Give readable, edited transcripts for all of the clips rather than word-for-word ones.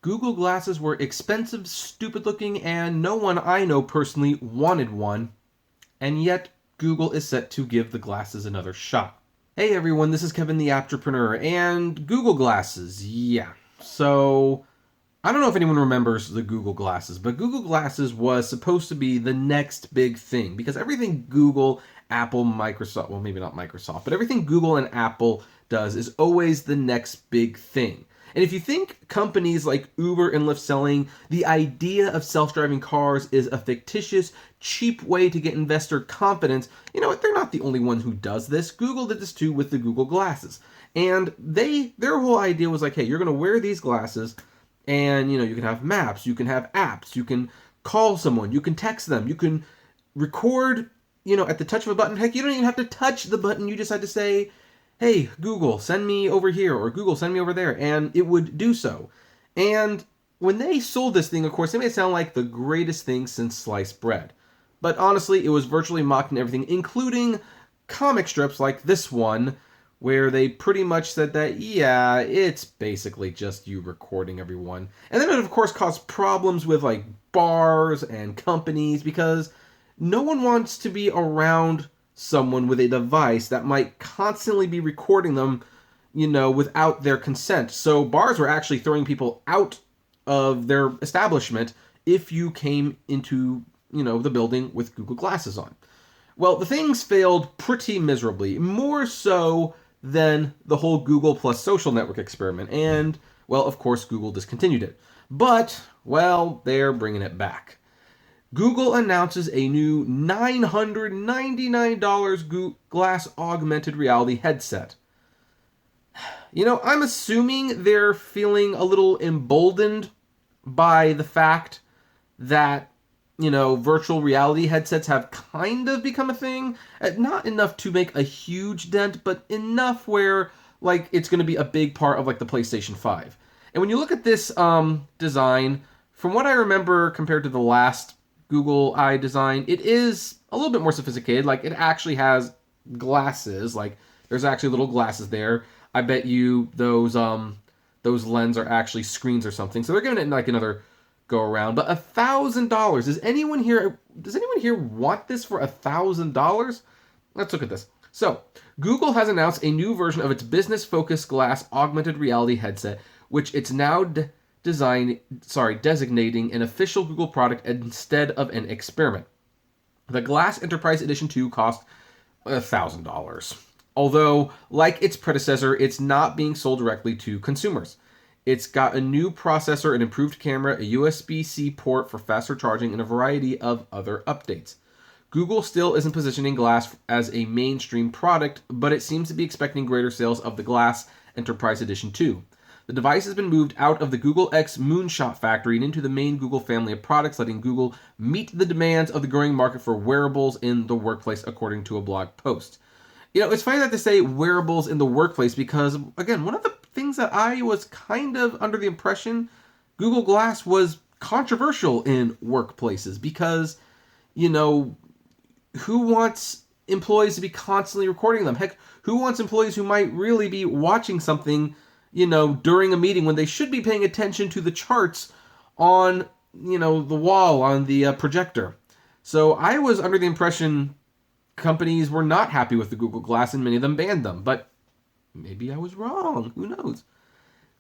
Google glasses were expensive, stupid looking, and no one I know personally wanted one, and yet Google is set to give the glasses another shot. Hey everyone, this is Kevin the Apptrepreneur, and Google glasses, yeah. So, I don't know if anyone remembers the Google glasses, but Google glasses was supposed to be the next big thing because everything Google, Apple, Microsoft, well, maybe not Microsoft, but everything Google and Apple does is always the next big thing. And if you think companies like Uber and Lyft selling the idea of self-driving cars is a fictitious, cheap way to get investor confidence, you know what? They're not the only one who does this. Google did this too with the Google glasses. And their whole idea was like, hey, you're going to wear these glasses and, you can have maps, you can have apps, you can call someone, you can text them, you can record, at the touch of a button. Heck, you don't even have to touch the button. You just had to say, hey, Google, send me over here, or Google, send me over there, and it would do so. And when they sold this thing, of course, it made it sound like the greatest thing since sliced bread. But honestly, it was virtually mocked and everything, including comic strips like this one, where they pretty much said that, yeah, it's basically just you recording everyone. And then it, of course, caused problems with, like, bars and companies, because no one wants to be around someone with a device that might constantly be recording them, without their consent. So bars were actually throwing people out of their establishment if you came into, the building with Google glasses on. Well, the things failed pretty miserably, more so than the whole Google plus social network experiment. And, well, of course, Google discontinued it. But, well, they're bringing it back. Google announces a new $999 glass augmented reality headset. I'm assuming they're feeling a little emboldened by the fact that, virtual reality headsets have kind of become a thing. Not enough to make a huge dent, but enough where, like, it's going to be a big part of, like, the PlayStation 5. And when you look at this design, from what I remember compared to the last Google Eye design, it is a little bit more sophisticated. Like, it actually has glasses. Like, there's actually little glasses there. I bet you those lens are actually screens or something. So they're giving it like another go around. But $1,000. Does anyone here want this for $1,000? Let's look at this. So, Google has announced a new version of its business-focused glass augmented reality headset, which it's now designating an official Google product instead of an experiment. The Glass Enterprise Edition 2 cost $1,000. Although, like its predecessor, it's not being sold directly to consumers. It's got a new processor, an improved camera, a USB-C port for faster charging, and a variety of other updates. Google still isn't positioning Glass as a mainstream product, but it seems to be expecting greater sales of the Glass Enterprise Edition 2. The device has been moved out of the Google X Moonshot factory and into the main Google family of products, letting Google meet the demands of the growing market for wearables in the workplace, according to a blog post. It's funny that they say wearables in the workplace because, again, one of the things that I was kind of under the impression Google Glass was controversial in workplaces because, who wants employees to be constantly recording them? Heck, who wants employees who might really be watching something, during a meeting when they should be paying attention to the charts on, the wall, on the projector? So I was under the impression companies were not happy with the Google Glass and many of them banned them, but maybe I was wrong. Who knows?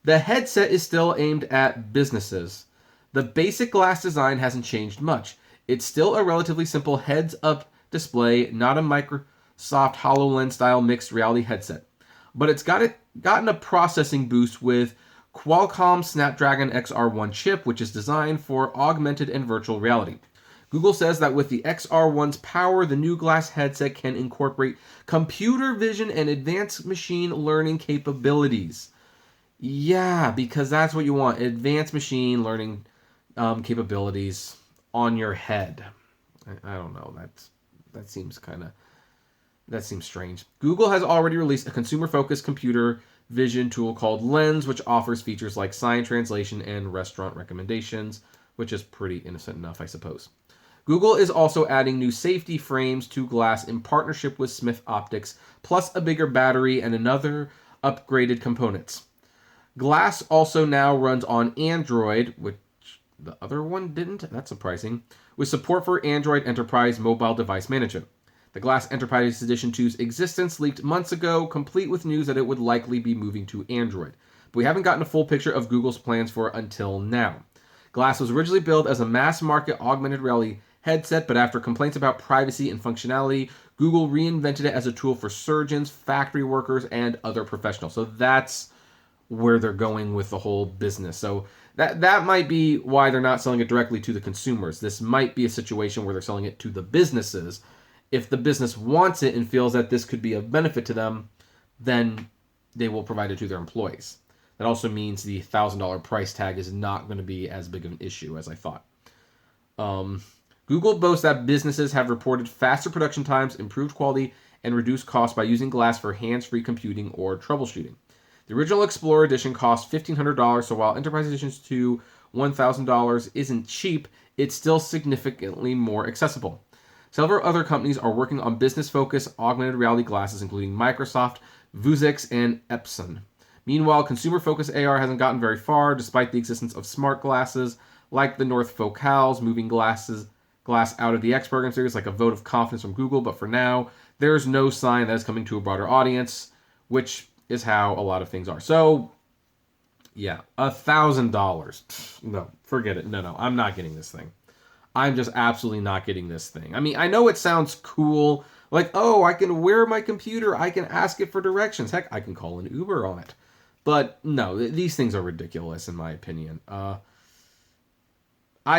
The headset is still aimed at businesses. The basic glass design hasn't changed much. It's still a relatively simple heads-up display, not a Microsoft HoloLens-style mixed reality headset. But it's gotten a processing boost with Qualcomm Snapdragon XR1 chip, which is designed for augmented and virtual reality. Google says that with the XR1's power, the new glass headset can incorporate computer vision and advanced machine learning capabilities. Yeah, because that's what you want, advanced machine learning capabilities on your head. I don't know, that seems strange. Google has already released a consumer-focused computer vision tool called Lens, which offers features like sign translation and restaurant recommendations, which is pretty innocent enough, I suppose. Google is also adding new safety frames to glass in partnership with Smith Optics, plus a bigger battery and another upgraded components. Glass also now runs on Android, which the other one didn't. That's surprising. With support for Android Enterprise Mobile Device Management. The Glass Enterprise Edition 2's existence leaked months ago, complete with news that it would likely be moving to Android. But we haven't gotten a full picture of Google's plans for it until now. Glass was originally billed as a mass-market augmented reality headset, but after complaints about privacy and functionality, Google reinvented it as a tool for surgeons, factory workers, and other professionals. So that's where they're going with the whole business. So that might be why they're not selling it directly to the consumers. This might be a situation where they're selling it to the businesses. If the business wants it and feels that this could be of benefit to them, then they will provide it to their employees. That also means the $1,000 price tag is not going to be as big of an issue as I thought. Google boasts that businesses have reported faster production times, improved quality, and reduced costs by using Glass for hands-free computing or troubleshooting. The original Explorer Edition cost $1,500, so while Enterprise Editions to $1,000 isn't cheap, it's still significantly more accessible. Several other companies are working on business-focused augmented reality glasses, including Microsoft, Vuzix, and Epson. Meanwhile, consumer-focused AR hasn't gotten very far, despite the existence of smart glasses like the North Focals, moving glass out of the X program series like a vote of confidence from Google. But for now, there's no sign that it's coming to a broader audience, which is how a lot of things are. So, yeah, $1,000. No, forget it. No, I'm not getting this thing. I'm just absolutely not getting this thing. I mean, I know it sounds cool. Like, oh, I can wear my computer. I can ask it for directions. Heck, I can call an Uber on it. But no, these things are ridiculous in my opinion. I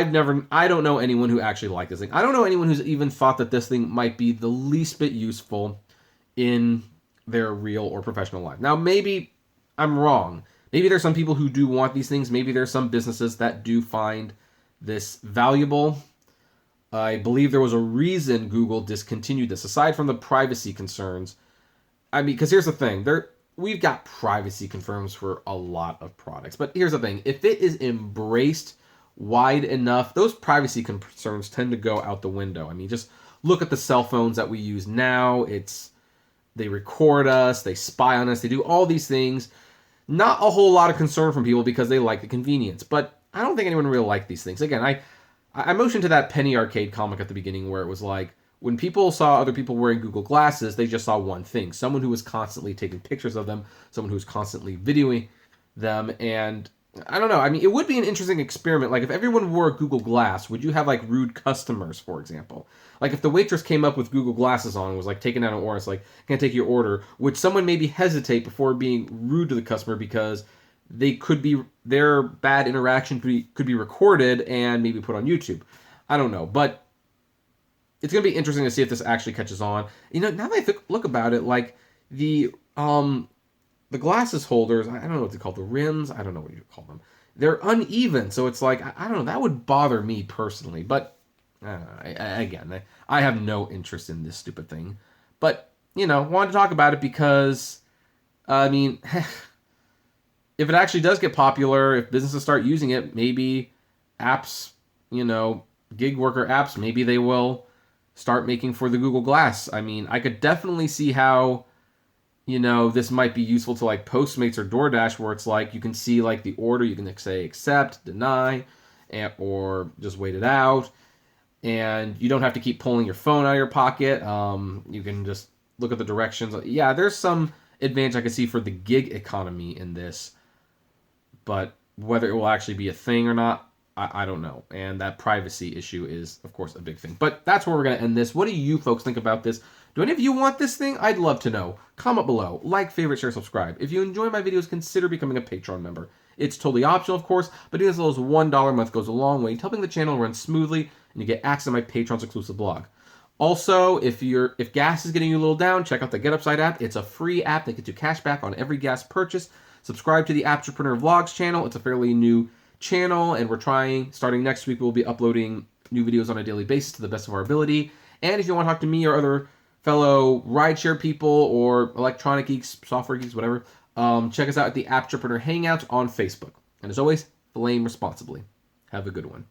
don't know anyone who actually liked this thing. I don't know anyone who's even thought that this thing might be the least bit useful in their real or professional life. Now, maybe I'm wrong. Maybe there's some people who do want these things. Maybe there's some businesses that do find this valuable. I believe there was a reason Google discontinued this, aside from the privacy concerns. I mean, because here's the thing. We've got privacy concerns for a lot of products. But here's the thing. If it is embraced wide enough, those privacy concerns tend to go out the window. I mean, just look at the cell phones that we use now. They record us, they spy on us, they do all these things. Not a whole lot of concern from people because they like the convenience. But I don't think anyone really liked these things. Again, I motioned to that Penny Arcade comic at the beginning where it was like, when people saw other people wearing Google Glasses, they just saw one thing. Someone who was constantly taking pictures of them, someone who was constantly videoing them, and I don't know. I mean, it would be an interesting experiment. Like, if everyone wore a Google Glass, would you have, like, rude customers, for example? Like, if the waitress came up with Google Glasses on and was, like, taking out an order, it's like, can I take your order? Would someone maybe hesitate before being rude to the customer because their bad interaction could be recorded and maybe put on YouTube? I don't know. But it's going to be interesting to see if this actually catches on. You know, now that I look about it, like, the glasses holders, I don't know what they call the rims. I don't know what you call them. They're uneven, so it's like, I don't know. That would bother me personally. But, again, I have no interest in this stupid thing. But, you know, wanted to talk about it because, I mean, if it actually does get popular, if businesses start using it, maybe apps, you know, gig worker apps, maybe they will start making for the Google Glass. I mean, I could definitely see how, you know, this might be useful to like Postmates or DoorDash, where it's like you can see like the order, you can say accept, deny, or just wait it out, and you don't have to keep pulling your phone out of your pocket. You can just look at the directions. Yeah, there's some advantage I could see for the gig economy in this, but whether it will actually be a thing or not, I don't know. And that privacy issue is, of course, a big thing. But that's where we're going to end this. What do you folks think about this? Do any of you want this thing? I'd love to know. Comment below. Like, favorite, share, subscribe. If you enjoy my videos, consider becoming a Patreon member. It's totally optional, of course, but doing as little as $1 a month goes a long way to helping the channel run smoothly, and you get access to my Patreon's exclusive blog. Also, if gas is getting you a little down, check out the Get Upside app. It's a free app that gets you cash back on every gas purchase. Subscribe to the Apptrepreneur Vlogs channel. It's a fairly new channel, and starting next week, we'll be uploading new videos on a daily basis to the best of our ability. And if you want to talk to me or other fellow rideshare people or electronic geeks, software geeks, whatever, check us out at the Apptrepreneur Hangouts on Facebook. And as always, flame responsibly. Have a good one.